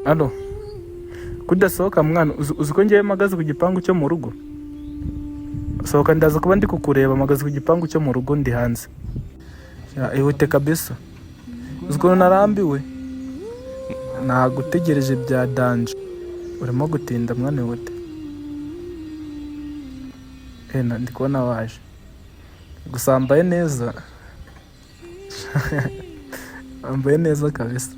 Alo, kudasohoka mwana, uzi ko ngiye magaze ku gipangu cyo mu rugo. Sohoka ndaza kuba ndi kukureba, magaze ku gipangu cyo mu rugo ndi hanze. Ihute kabisa. Uzi ko narambiwe. Nagutegereje bya danje. Urimo gutinda mwana ihute. Ndi kubona waje. Gusa wambaye neza. Wambaye neza kabisa.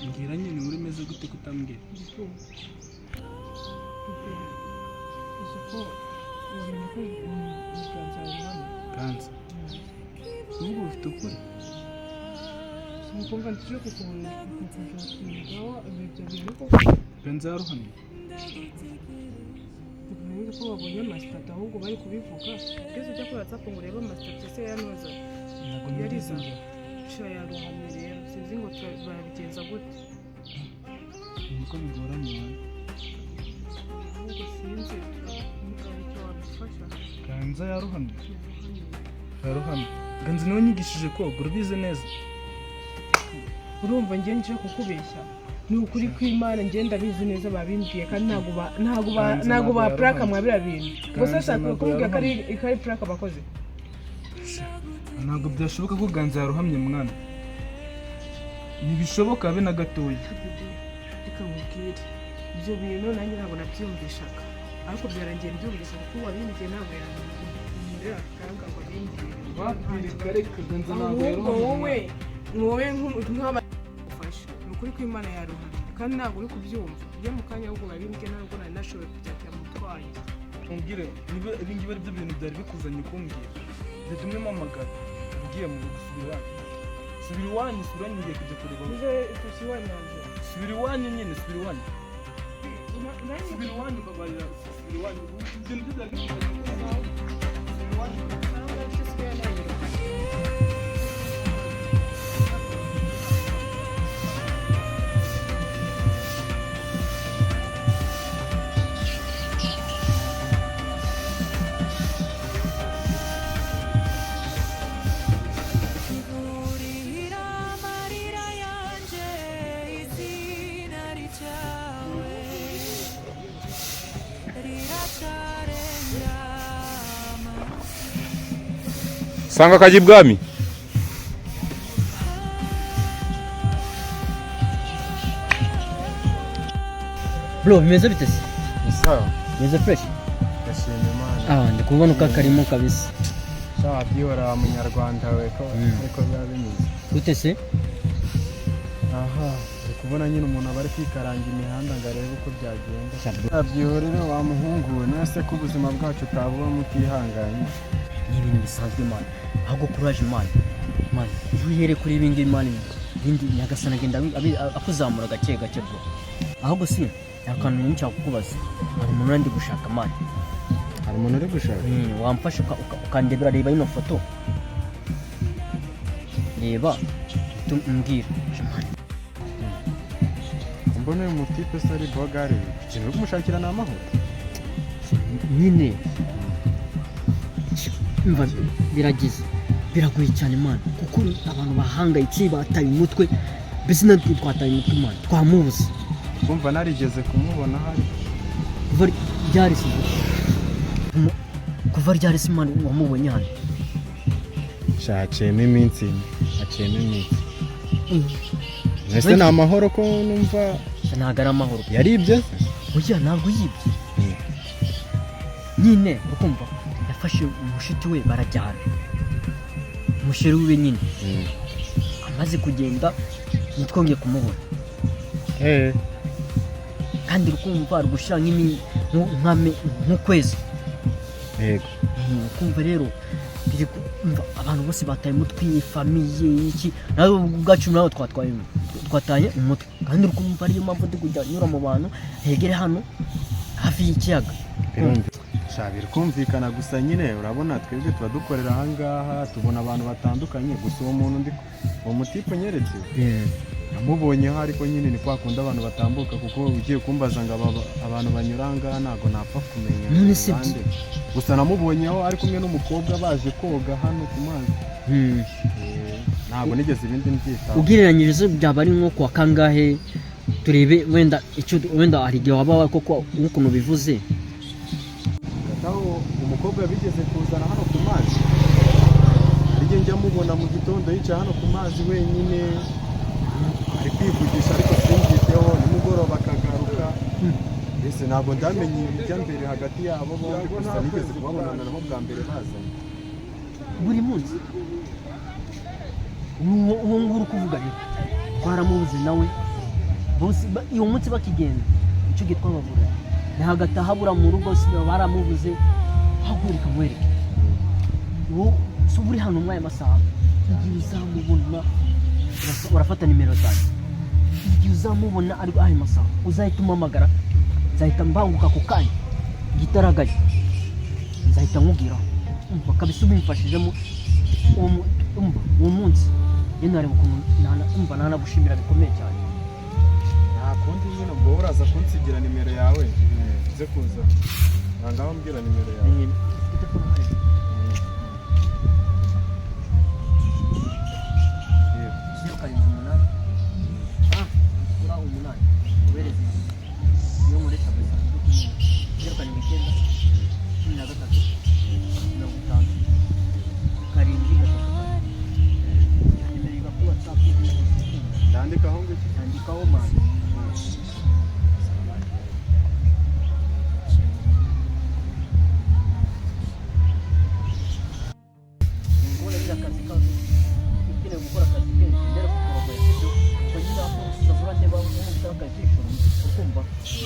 Ngira nyine muri meze gute kutambwira. Kanza. Ubu ufite ukuri. Kumva nshije kukubona Benza yaruhamye. Tukumenya ko wabonye amasitata ahubwo bari kubivuga. Kese ujya kuri WhatsApp ngo urebe amasitata se yanoza. Yariza. Sha yaruhamye rero. Sinzi ngo barabigenza gute. Niko bigoranye. Ahubwo sinzi icyo wabifasha. Kanza yaruhamye. Yaruhamye. Ganzi nawe nyigishije koga urubize neza. Urumva ngiye nje kukubeshya. Ni ukuri kw'Imana ngenda bizi neza babimbwiye kandi ntago ba plaka mwabira bintu. Gusa shaka kuvuga ko ari plaka bakoze. Ntago byashoboka ko Ganza yaruhamye mwana. Nibishoboka be na gatoya. Reka mubwire. Ibyo bintu nanjye ntabwo nabyumvishaga. Ariko byarangiye byumvisha kuko wabimbwiye ntabwo yanjye kanga ngo bimbwiye. Wapire kare Ganza ntabwo yaruhamye. Wowe nk'abafasha ukuri kw'Imana yaruhamye kandi ntabwo uri kubyumva byo mu kanya ahubwo babimbwiye ntabwo nari nashoboye kujya mutwaye. Mbwire niba ibingibi ari byo bintu byari bikuzanye kumbwira. Reka tumwe mamagara ugiye mu gusubira. Subira iwanyu ngiye kujya kureba. Nje tukiwanyaje. Subira iwanyu nyine subira iwanyu. Subira iwanyu babarira subira iwanyu. Ibintu byari bikuzanye kumbwira. Subira iwanyu. Sanga kaji bwami. Bro, bimeze bite se? Sawa. Bimeze fresh? Gashimye Imana. Ndi kubona ukakarimo kabisa. Sawa byihora munyarwanda we ko ariko byabimize. Gute se? Aha, kubona nyine umuntu abari kwikaranga imihanda ngo arebe uko byagenda. Byihorera wa muhungu we nase ko ubuzima bwacu tabuba mutihanganye. N'ibintu bisanzwe man. Ahubwo courage man. Man, uhere kuri ibingi man. Bindi nyagasana agenda akuzamura gake gake bro. Ahubwo si akantu nyinshi akubaza. Hari umuntu ndi gushaka man. Hari umuntu uri gushaka? Wamfasha ukandebera reba ino foto. Reba tumbwira. Mbona uyu mutipe se ari bogari. Ikintu uri kumushakira ni amahoro. Nyine umva biragoye cyane man kuko abantu bahangayitse bataye umutwe bisi natwe twataye umutwe man twamubuze. Kumva narigeze kumubona hari kuva ryarisi man wamubonye hano. Shaciyemo iminsi. Ese ni amahoro ko numva ntabwo ari amahoro. Yaribye? Oya ntabwo yibye. Nyine ukumva yafashe umushiti we barajyana. Umushiri we nyine. Amaze kugenda nitwongeye kumubona. kandi rukumva rugushira nk'ukwezi. yego Kumva rero abantu bose bataye umutwe, famiye iki nawe ubwacu nawe twataye umutwe, kandi rukumva ariyo mpamvu ndi kujya nyura mu bantu hegere hano hafi y'ikiyaga. shabira kumvikana gusa nyine urabona twebwe turadukorera aha ngaha tubona abantu batandukanye, gusa uwo muntu ndi uwo mutipe nyeretse namubonyeho, ariko nyine ni kwa kundi abantu batambuka, kuko ugiye kumbaza ngo abantu banyura aha ngaha ntabwo napfa kumenya bande. Gusa namubonyeho ari kumwe n'umukobwa baje koga hano ku mazi. Ntabwo nigeze ibindi mbyitaho. Ugereranyirize byaba ari nko kwa kangahe turebe wenda icyo wenda hari igihe waba koko nk'ukuntu bivuze. Gataho umukobwa bigeze kuzana hano ku mazi, ariko njya mubona mu gitondo yicaye hano ku mazi wenyine ari kwivugisha, ariko simbyiteho, nimugoroba akagaruka. Ese ntabwo ndamenye ibijya mbere hagati yabo bombi, gusa nigeze kubabonana nabo bwa mbere bazanye buri munsi. Uwo nguru kuvuga rero twaramubuze nawe bose iyo munsi bakigenda icyo gitwa babura ni hagati ahabura mu rugo, baramubuze hagurika mwereke uwo so buri hano umwaye amasaha. Igihe uzamubona urafata nimero zanjye, igihe uzamubona ari ayo masaha uzahita umamagara, nzahita mbanguka ku kanya gitaragaye, nzahita nkubwira umva kabisa ubimfashijemo uwo munsi ye nari umva nanagushimira bikomeye cyane. nta kundi nyine ubwo uraza kunsigira nimero yawe uze kuza ngaho mbwira nimero yawe. Ndandikaho ngo iki? Ndandikaho mani. Ngora bila kazi kazi. Ikine gukora akazi kenshi ndera kurogoya ibyo kugira ngo uzavura ndeba umutaka jisho ukumva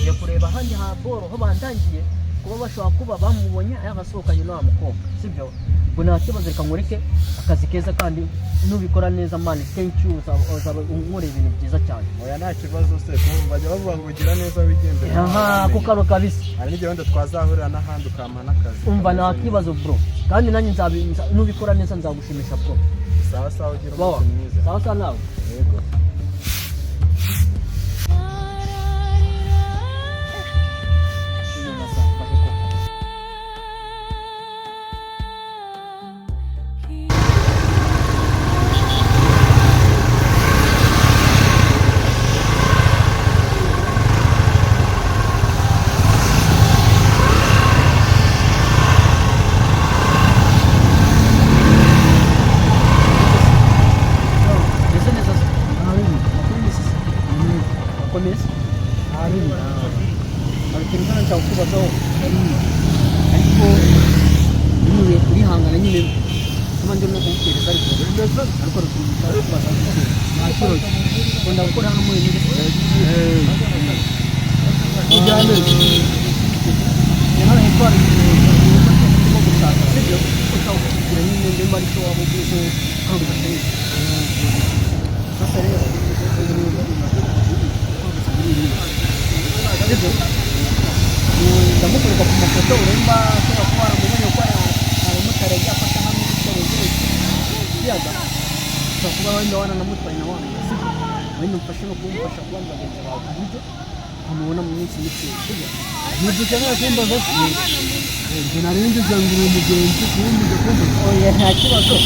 ya kureba handi ha boro ho bandangiye kuba bashobora kuba bamubonye ayabasohokanye n'wa mukobwa, sibyo? Ngo nta kibazo reka nkureke akazi keza kandi nubikora neza mani, thank you, uzaba unkore ibintu byiza cyane. Oya nta kibazo se, bajya bavuga ngo ugira neza wigendera. Aha ko karo kabisa. Hari n'igihe wenda twazahurira n'ahandi ukampa n'akazi. Umva nta kibazo bro, kandi nanjye nubikora neza nzagushimisha bro. Sawa sawa, ugira umunsi mwiza. Sawa sawa nawe. Yego. ndamukoreka ku mafoto uremba ashobora kuba waramubonye ko aramutare yafata hamwe n'icyerekezo kiyaga ushobora kuba wenda wananamutwaye na wanyu wenda umfashe no kumufasha kuba bagenzi bawe ku buryo amubona mu minsi mike sibyo ntidukeneye kumbaza ibyo nari ngize ngo uri umugenzi kuwundi kumbaza oya nta kibazo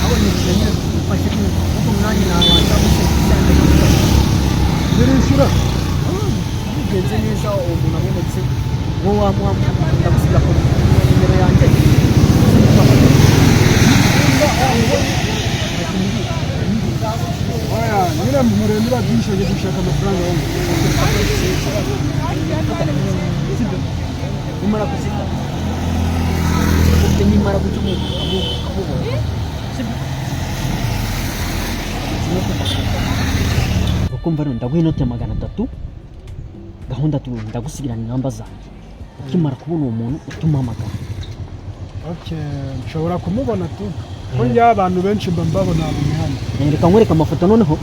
aho ntidukeneye kumufasha kuko umwanya nabasha gushyira birishura bigenze neza uwo muntu abonetse wowe wamuha ndagusiga ku nimero yanjye oya nyine muremera byinshi yo gushaka amafaranga wanyu nimara kuzika nimara gucumuka ukumva rero ndaguha inoti ya 300 gahunda ndagusigirana inamba zanjye ukimara kubona uwo muntu utumamagara. Okay, nshobora kumubona tu ko njya abantu benshi mba mbabona mu mihanda. Reka nkwereka amafoto noneho